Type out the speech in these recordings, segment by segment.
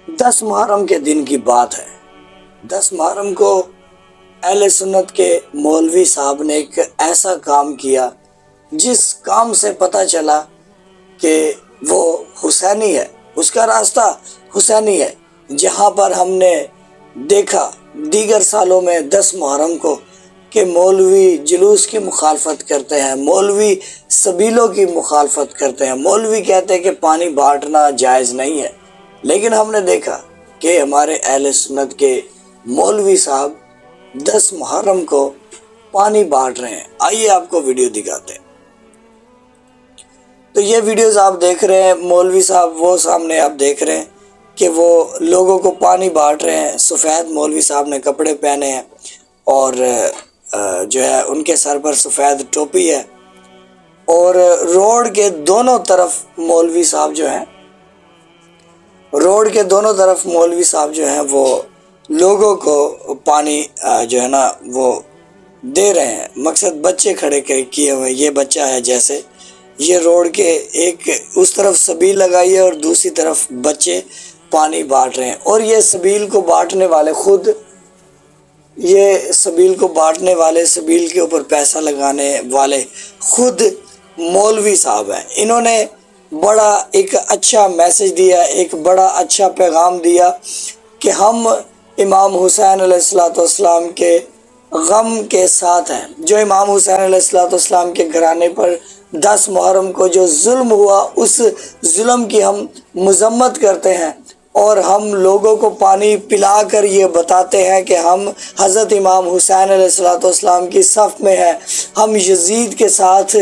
10 محرم کے دن کی بات ہے۔ 10 محرم کو اہل سنت کے مولوی صاحب نے ایک ایسا کام کیا جس کام سے پتہ چلا کہ وہ حسینی ہے، اس کا راستہ حسینی ہے۔ جہاں پر ہم نے دیکھا دیگر سالوں میں 10 محرم کو کہ مولوی جلوس کی مخالفت کرتے ہیں، مولوی سبیلوں کی مخالفت کرتے ہیں، مولوی کہتے ہیں کہ پانی بانٹنا جائز نہیں ہے، لیکن ہم نے دیکھا کہ ہمارے اہل سنت کے مولوی صاحب 10 محرم کو پانی بانٹ رہے ہیں۔ آئیے آپ کو ویڈیو دکھاتے ہیں۔ تو یہ ویڈیوز آپ دیکھ رہے ہیں، مولوی صاحب وہ سامنے آپ دیکھ رہے ہیں کہ وہ لوگوں کو پانی بانٹ رہے ہیں۔ سفید مولوی صاحب نے کپڑے پہنے ہیں اور جو ہے ان کے سر پر سفید ٹوپی ہے، اور روڈ کے دونوں طرف مولوی صاحب جو ہیں وہ لوگوں کو پانی جو ہے نا وہ دے رہے ہیں۔ مقصد بچے کھڑے کیے ہوئے، یہ بچہ ہے جیسے یہ روڈ کے ایک اس طرف سبیل لگائی ہے اور دوسری طرف بچے پانی بانٹ رہے ہیں، اور یہ سبیل کو بانٹنے والے خود سبیل کے اوپر پیسہ لگانے والے خود مولوی صاحب ہیں۔ انہوں نے بڑا ایک اچھا میسج دیا، ایک بڑا اچھا پیغام دیا کہ ہم امام حسین علیہ السلام کے غم کے ساتھ ہیں۔ جو امام حسین علیہ السلام کے گھرانے پر 10 محرم کو جو ظلم ہوا، اس ظلم کی ہم مذمت کرتے ہیں، اور ہم لوگوں کو پانی پلا کر یہ بتاتے ہیں کہ ہم حضرت امام حسین علیہ السلام کی صف میں ہیں، ہم یزید کے ساتھ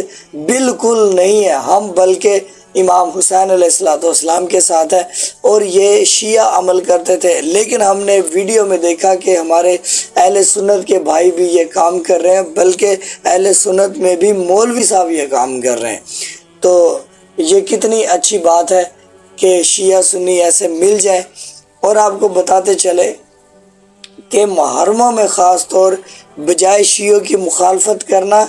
بالکل نہیں ہیں، ہم بلکہ امام حسین علیہ السلام کے ساتھ ہیں۔ اور یہ شیعہ عمل کرتے تھے، لیکن ہم نے ویڈیو میں دیکھا کہ ہمارے اہل سنت کے بھائی بھی یہ کام کر رہے ہیں، بلکہ اہل سنت میں بھی مولوی صاحب یہ کام کر رہے ہیں۔ تو یہ کتنی اچھی بات ہے کہ شیعہ سنی ایسے مل جائیں، اور آپ کو بتاتے چلے کہ محرموں میں خاص طور بجائے شیعوں کی مخالفت کرنا،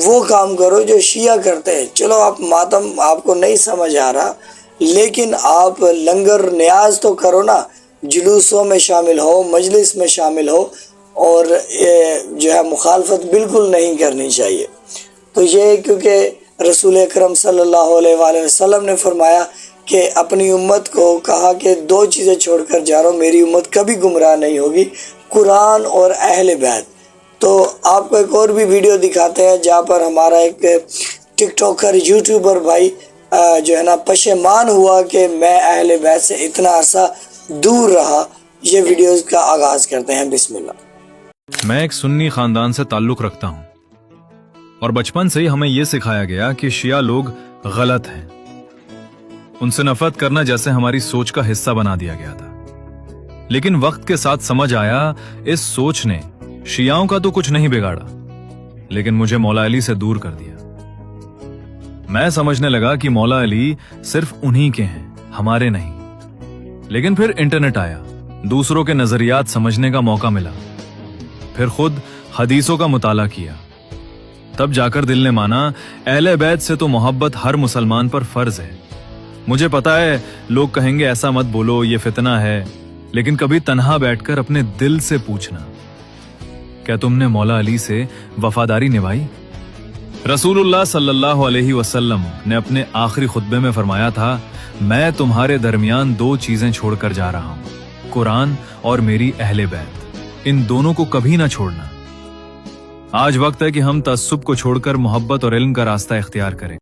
وہ کام کرو جو شیعہ کرتے ہیں۔ چلو آپ ماتم آپ کو نہیں سمجھ آ رہا، لیکن آپ لنگر نیاز تو کرو نا، جلوسوں میں شامل ہو، مجلس میں شامل ہو، اور جو ہے مخالفت بالکل نہیں کرنی چاہیے۔ تو یہ کیونکہ رسول اکرم صلی اللہ علیہ وآلہ وسلم نے فرمایا کہ اپنی امت کو کہا کہ 2 چیزیں چھوڑ کر جا رہا ہوں، میری امت کبھی گمراہ نہیں ہوگی، قرآن اور اہل بیت۔ تو آپ کو ایک اور بھی ویڈیو دکھاتے ہیں جہاں پر ہمارا ایک ٹک ٹاکر یوٹیوبر بھائی جو ہے نا پشیمان ہوا کہ میں اہل بیت سے اتنا عرصہ دور رہا۔ یہ ویڈیوز کا آغاز کرتے ہیں، بسم اللہ۔ میں ایک سنی خاندان سے تعلق رکھتا ہوں، اور بچپن سے ہی ہمیں یہ سکھایا گیا کہ شیعہ لوگ غلط ہیں، ان سے نفرت کرنا جیسے ہماری سوچ کا حصہ بنا دیا گیا تھا۔ لیکن وقت کے ساتھ سمجھ آیا اس سوچ نے شیعوں کا تو کچھ نہیں بگاڑا، لیکن مجھے مولا علی سے دور کر دیا۔ میں سمجھنے لگا کہ مولا علی صرف انہی کے ہیں، ہمارے نہیں۔ لیکن پھر انٹرنیٹ آیا، دوسروں کے نظریات سمجھنے کا موقع ملا، پھر خود حدیثوں کا مطالعہ کیا، تب جا کر دل نے مانا اہل بیت سے تو محبت ہر مسلمان پر فرض ہے۔ مجھے پتا ہے لوگ کہیں گے ایسا مت بولو، یہ فتنہ ہے، لیکن کبھی تنہا بیٹھ کر اپنے دل سے پوچھنا، کیا تم نے مولا علی سے وفاداری نبھائی؟ رسول اللہ صلی اللہ علیہ وسلم نے اپنے آخری خطبے میں فرمایا تھا، میں تمہارے درمیان 2 چیزیں چھوڑ کر جا رہا ہوں، قرآن اور میری اہل بیت، ان دونوں کو کبھی نہ چھوڑنا۔ آج وقت ہے کہ ہم تعصب کو چھوڑ کر محبت اور علم کا راستہ اختیار کریں۔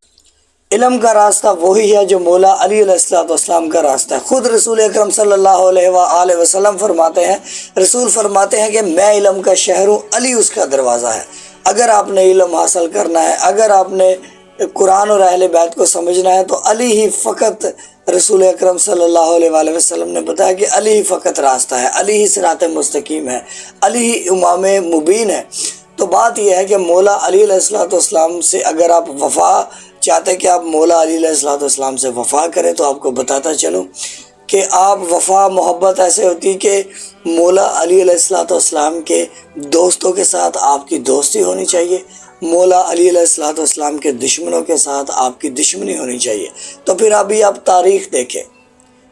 علم کا راستہ وہی ہے جو مولا علی علیہ السلام کا راستہ ہے۔ خود رسول اکرم صلی اللہ علیہ وآلہ وسلم فرماتے ہیں کہ میں علم کا شہر ہوں، علی اس کا دروازہ ہے۔ اگر آپ نے علم حاصل کرنا ہے، اگر آپ نے قرآن اور اہل بیت کو سمجھنا ہے، تو علی ہی فقط، رسول اکرم صلی اللہ علیہ وآلہ وسلم نے بتایا کہ علی ہی فقط راستہ ہے، علی ہی صراط مستقیم ہے، علی ہی امام مبین ہے۔ تو بات یہ ہے کہ مولا علی علیہ السلام سے اگر آپ وفا چاہتے کہ آپ مولا علی علیہ السلام سے وفا کریں، تو آپ کو بتاتا چلوں کہ آپ وفا محبت ایسے ہوتی کہ مولا علی علیہ السلام کے دوستوں کے ساتھ آپ کی دوستی ہونی چاہیے، مولا علی علیہ السلام کے دشمنوں کے ساتھ آپ کی دشمنی ہونی چاہیے۔ تو پھر ابھی آپ تاریخ دیکھیں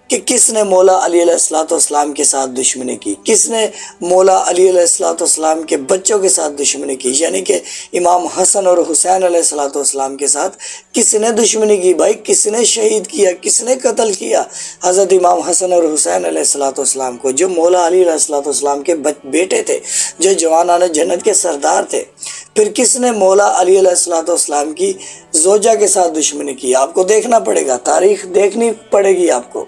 کہ کس نے مولا علی علیہ الصلوۃ والسلام کے ساتھ دشمنی کی، کس نے مولا علی علیہ الصلوۃ والسلام کے بچوں کے ساتھ دشمنی کی، یعنی کہ امام حسن اور حسین علیہ الصلوۃ والسلام کے ساتھ کس نے دشمنی کی بھائی، کس نے شہید کیا، کس نے قتل کیا حضرت امام حسن اور حسین علیہ الصلوۃ والسلام کو، جو مولا علی علیہ الصلوۃ والسلام کے بیٹے تھے، جو جوانان جنت کے سردار تھے۔ پھر کس نے مولا علی علیہ الصلوۃ والسلام کی زوجہ کے ساتھ دشمنی کی؟ آپ کو دیکھنا پڑے گا، تاریخ دیکھنی پڑے گی آپ کو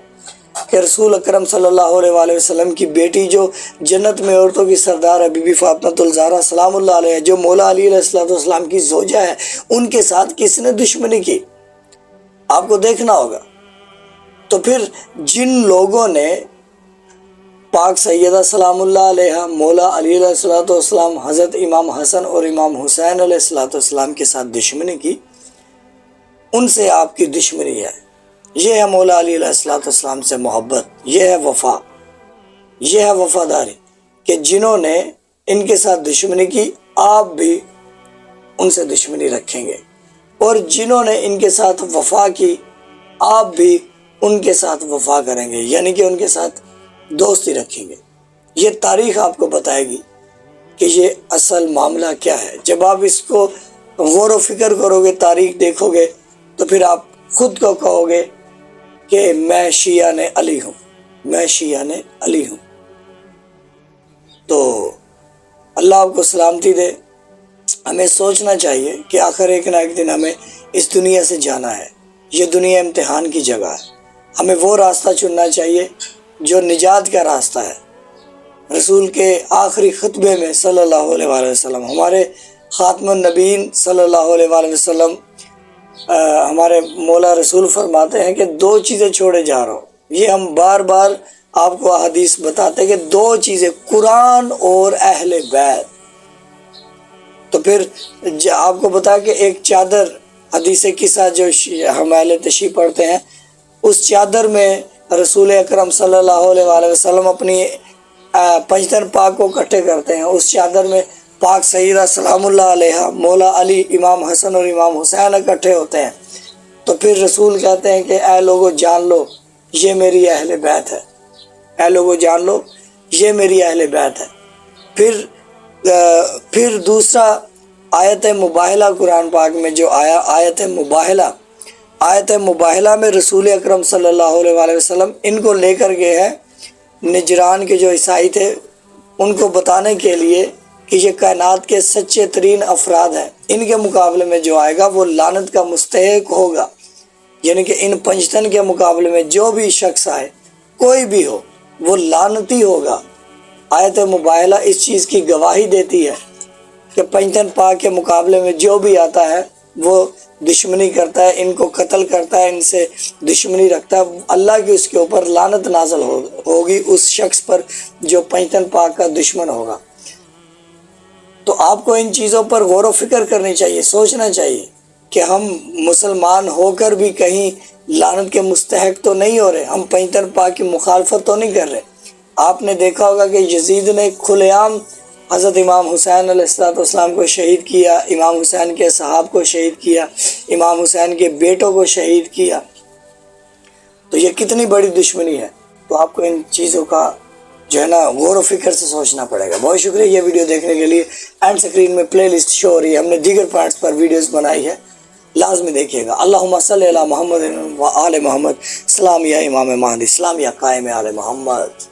کہ رسول اکرم صلی اللہ علیہ وآلہ وسلم کی بیٹی جو جنت میں عورتوں کی سردار ہے، بی بی فاطمہ الزہرا سلام اللہ علیہ، جو مولا علی علیہ الصلوۃ والسلام کی زوجہ ہے، ان کے ساتھ کس نے دشمنی کی؟ آپ کو دیکھنا ہوگا۔ تو پھر جن لوگوں نے پاک سیدہ سلام اللہ علیہ، مولا علی علیہ الصلوۃ والسلام، حضرت امام حسن اور امام حسین علیہ الصلوۃ والسلام کے ساتھ دشمنی کی، ان سے آپ کی دشمنی ہے۔ یہ ہے مولا علی علیہ الصلوۃ والسلام سے محبت، یہ ہے وفا، یہ ہے وفاداری، کہ جنہوں نے ان کے ساتھ دشمنی کی آپ بھی ان سے دشمنی رکھیں گے، اور جنہوں نے ان کے ساتھ وفا کی آپ بھی ان کے ساتھ وفا کریں گے، یعنی کہ ان کے ساتھ دوستی رکھیں گے۔ یہ تاریخ آپ کو بتائے گی کہ یہ اصل معاملہ کیا ہے۔ جب آپ اس کو غور و فکر کرو گے، تاریخ دیکھو گے، تو پھر آپ خود کو کہو گے کہ میں شیعہ نے علی ہوں، میں شیعہ نے علی ہوں۔ تو اللہ آپ کو سلامتی دے۔ ہمیں سوچنا چاہیے کہ آخر ایک نہ ایک دن ہمیں اس دنیا سے جانا ہے، یہ دنیا امتحان کی جگہ ہے۔ ہمیں وہ راستہ چننا چاہیے جو نجات کا راستہ ہے۔ رسول کے آخری خطبے میں صلی اللہ علیہ وآلہ وسلم، ہمارے خاتم النبیین صلی اللہ علیہ وآلہ وسلم، ہمارے مولا رسول فرماتے ہیں کہ دو چیزیں چھوڑے جا رہا ہوں۔ یہ ہم بار بار آپ کو حدیث بتاتے ہیں کہ دو چیزیں، قرآن اور اہل بیت۔ تو پھر آپ کو بتا کہ ایک چادر، حدیث قصہ جو ہم اہل تشیع پڑھتے ہیں، اس چادر میں رسول اکرم صلی اللہ علیہ وآلہ وسلم اپنی پنجتن پاک کو اکٹھے کرتے ہیں۔ اس چادر میں پاک سیدہ سلام اللہ علیہ، مولا علی، امام حسن اور امام حسین اکٹھے ہوتے ہیں۔ تو پھر رسول کہتے ہیں کہ اے لوگو جان لو یہ میری اہل بیت ہے، اے لوگو جان لو یہ میری اہل بیت ہے۔ پھر دوسرا آیت مباہلہ قرآن پاک میں جو آیا، آیت مباہلہ میں رسول اکرم صلی اللہ علیہ وآلہ وسلم ان کو لے کر گئے ہیں نجران کے جو عیسائی تھے، ان کو بتانے کے لیے کہ یہ کائنات کے سچے ترین افراد ہیں، ان کے مقابلے میں جو آئے گا وہ لعنت کا مستحق ہوگا، یعنی کہ ان پنجتن کے مقابلے میں جو بھی شخص آئے، کوئی بھی ہو، وہ لعنتی ہوگا۔ آیت مباہلہ اس چیز کی گواہی دیتی ہے کہ پنجتن پاک کے مقابلے میں جو بھی آتا ہے وہ دشمنی کرتا ہے، ان کو قتل کرتا ہے، ان سے دشمنی رکھتا ہے، اللہ کی اس کے اوپر لعنت نازل ہوگی اس شخص پر جو پنجتن پاک کا دشمن ہوگا۔ تو آپ کو ان چیزوں پر غور و فکر کرنی چاہیے، سوچنا چاہیے کہ ہم مسلمان ہو کر بھی کہیں لعنت کے مستحق تو نہیں ہو رہے، ہم پنجتن پاک کی مخالفت تو نہیں کر رہے۔ آپ نے دیکھا ہوگا کہ یزید نے کھلے عام حضرت امام حسین علیہ السلام کو شہید کیا، امام حسین کے صحاب کو شہید کیا، امام حسین کے بیٹوں کو شہید کیا۔ تو یہ کتنی بڑی دشمنی ہے۔ تو آپ کو ان چیزوں کا جو ہے نا غور و فکر سے سوچنا پڑے گا۔ بہت شکریہ یہ ویڈیو دیکھنے کے لیے۔ اینڈ اسکرین میں پلے لسٹ شو ہو رہی ہے، ہم نے دیگر پوائنٹس پر ویڈیوز بنائی ہے، لازمی دیکھیے گا۔ اللہم صلی علی محمد و آل محمد، سلام یا امام مہدی، سلام یا قائم آل محمد۔